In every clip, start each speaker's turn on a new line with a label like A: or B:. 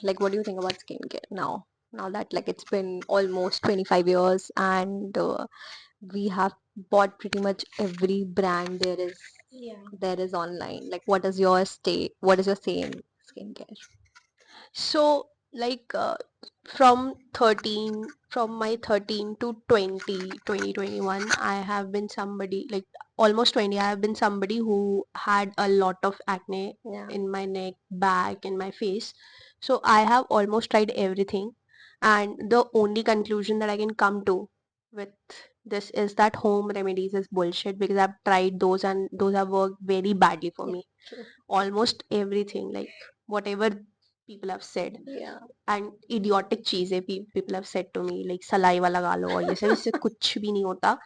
A: Like, what do you think about skincare now? Now that like it's been almost 25 years and we have bought pretty much every brand
B: Yeah.
A: there is online. Like, what is your stay? What is your same skincare?
B: So, like from my 13 to 2021, I have been somebody like almost 20. I have been somebody who had a lot of acne
A: Yeah.
B: in my neck, back, and my face. So I have almost tried everything, and the only conclusion that I can come to with this is that home remedies is bullshit because I've tried those and those have worked very badly for
A: Yeah.
B: me.
A: True.
B: Almost everything, like whatever people have said,
A: Yeah.
B: And idiotic चीजें भी people have said to me like saliva लगा लो और ये सब, इससे कुछ भी नहीं होता.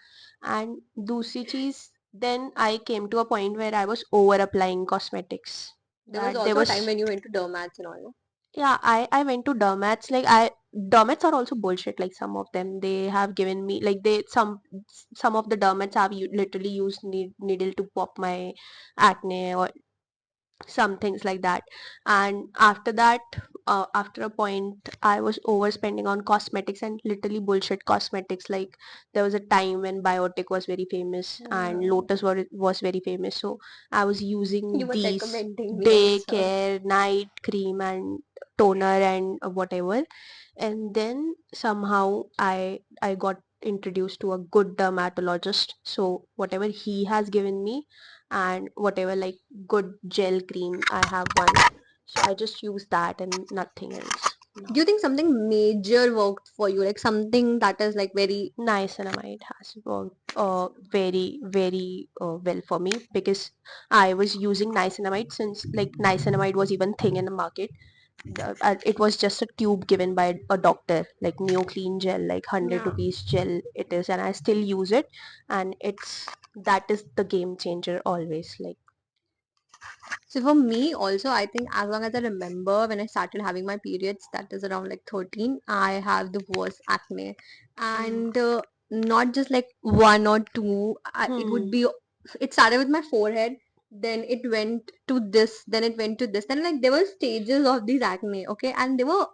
B: एंड दूसरी चीज, then I came to a point where I was over applying cosmetics,
A: There was
B: that there
A: also a
B: was,
A: time when you went to dermats and all. No?
B: yeah, I went to dermats. Like I dermats are also bullshit. Like some of them, they have given me like they some of the dermats have literally used needle to pop my acne or some things like that. And after that, after a point, I was overspending on cosmetics and literally bullshit cosmetics. Like there was a time when Biotic was very famous and
A: Yeah.
B: Lotus was very famous, so I was
A: You
B: using
A: were
B: these
A: recommending me
B: day
A: also.
B: care, night cream, and toner and whatever. And then somehow I got introduced to a good dermatologist, so whatever he has given me and whatever like good gel cream, I have one. So I just use that and nothing else now.
A: Do you think something major worked for you? Like something that is like very
B: Niacinamide has worked very very well for me because I was using niacinamide since like niacinamide was even thing in the market. It was just a tube given by a doctor, like NeoClean gel, like 100
A: yeah.
B: rupees gel it is, and I still use it, and that is the game changer always. Like
A: So for me also, I think as long as I remember when I started having my periods, that is around like 13, I have the worst acne.
B: mm,
A: And not just like one or two, it would
B: hmm,
A: be, it started with my forehead, then it went to this, then it went to this. Then like there were stages of these acne, okay? And they were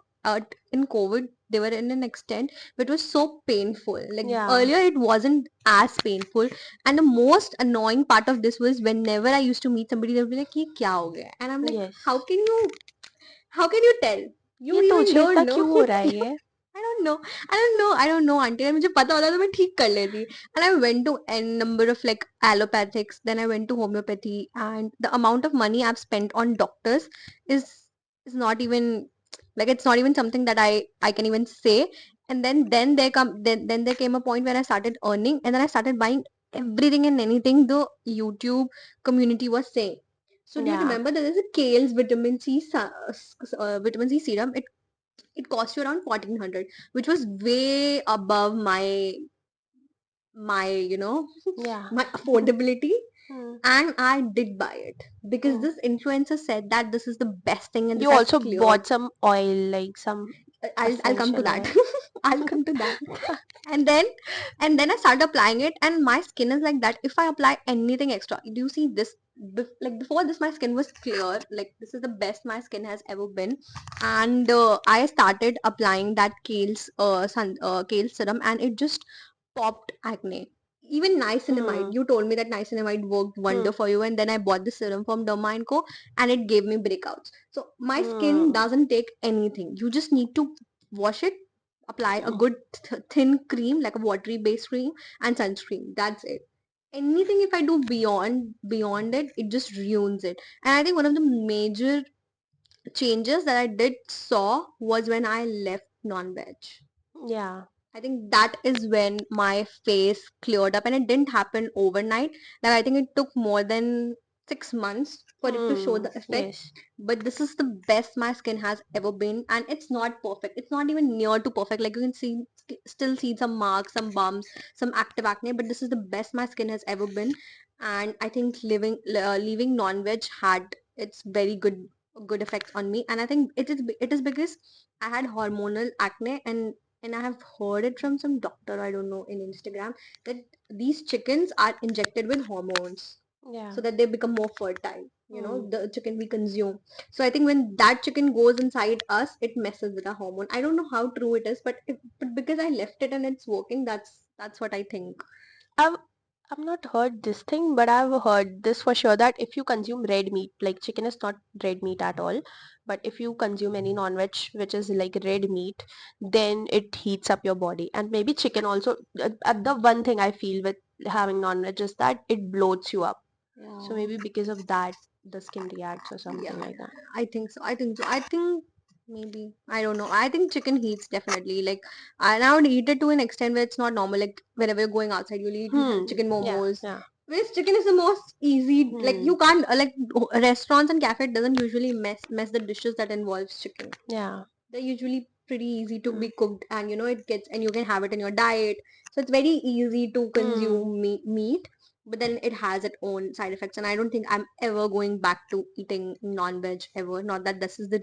A: in COVID, they were in an extent, but it was so painful. Like
B: yeah,
A: earlier, it wasn't as painful, and the most annoying part of this was whenever I used to meet somebody, they'll be like, "ये क्या हो गया?" And I'm like,
B: yes.
A: how can you tell? You
B: ये
A: even
B: तुझे
A: don't
B: तक
A: know.
B: क्यों हो रहा है ये?
A: I don't know. I don't know. Until मुझे पता होता तो मैं ठीक कर लेती. And I went to n number of like allopathics. Then I went to homeopathy, and the amount of money I've spent on doctors is is not even like it's not even something that I can even say. And then there came a point where I started earning, and then I started buying everything and anything the YouTube community was saying. So do you
B: Yeah.
A: remember there is a Kale's vitamin C serum? It cost you around 1400, which was way above my
B: Yeah.
A: my affordability,
B: Hmm.
A: and I did buy it because
B: Hmm.
A: this influencer said that this is the best thing and this
B: You
A: has
B: also
A: cleared.
B: bought some oil, like some
A: I'll come to
B: essential
A: that.
B: oil.
A: I'll come to that. And then I started applying it, and my skin is like that. If I apply anything extra, do you see this? Like before this, my skin was clear. Like this is the best my skin has ever been. And I started applying that Kale serum, and it just popped acne. Even niacinamide,
B: Hmm.
A: you told me that niacinamide worked
B: Hmm.
A: wonder for you, and then I bought the serum from Derma and Co, and it gave me breakouts. So my skin
B: Hmm.
A: doesn't take anything. You just need to wash it, apply a
B: Hmm.
A: good thin cream, like a watery base cream, and sunscreen. That's it. Anything if I do beyond it, it just ruins it. And I think one of the major changes that I did saw was when I left non-veg.
B: Yeah.
A: I think that is when my face cleared up, and it didn't happen overnight. Like I think it took more than 6 months for it to show
B: Hmm.
A: the effect.
B: Yes.
A: But this is the best my skin has ever been, and it's not perfect. It's not even near to perfect. Like you can see, still see some marks, some bumps, some active acne. But this is the best my skin has ever been, and I think leaving non-veg had its very good effects on me. And I think it is because I had hormonal acne, and I have heard it from some doctor, I don't know, in Instagram, that these chickens are injected with hormones
B: Yeah.
A: so that they become more fertile.
B: Hmm.
A: the chicken we consume. So I think when that chicken goes inside us, it messes with our hormone. I don't know how true it is, but because I left it and it's working, that's what I think.
B: I've I've not heard this thing, but I've heard this for sure that if you consume red meat, like chicken is not red meat at all, but if you consume any non-veg which is like red meat, then it heats up your body. And maybe chicken also. The one thing I feel with having non-veg is that it bloats you up. So
A: Yeah.
B: maybe because of that, the skin reacts or something
A: Yeah,
B: like that.
A: I think so. I think so. I think maybe I don't know. I think chicken heats definitely. Like I would eat it to an extent where it's not normal. Like whenever you're going outside, you'll have
B: Hmm.
A: chicken
B: Yeah.
A: momos.
B: Yeah.
A: Whereas chicken is the most easy. Like
B: Hmm.
A: you can't restaurants and cafe doesn't usually mess the dishes that involves chicken.
B: Yeah.
A: They're usually pretty easy to
B: Hmm.
A: be cooked, and it gets, and you can have it in your diet. So it's very easy to
B: Hmm.
A: consume meat, but then it has its own side effects, and I don't think I'm ever going back to eating non-veg ever. Not that this is the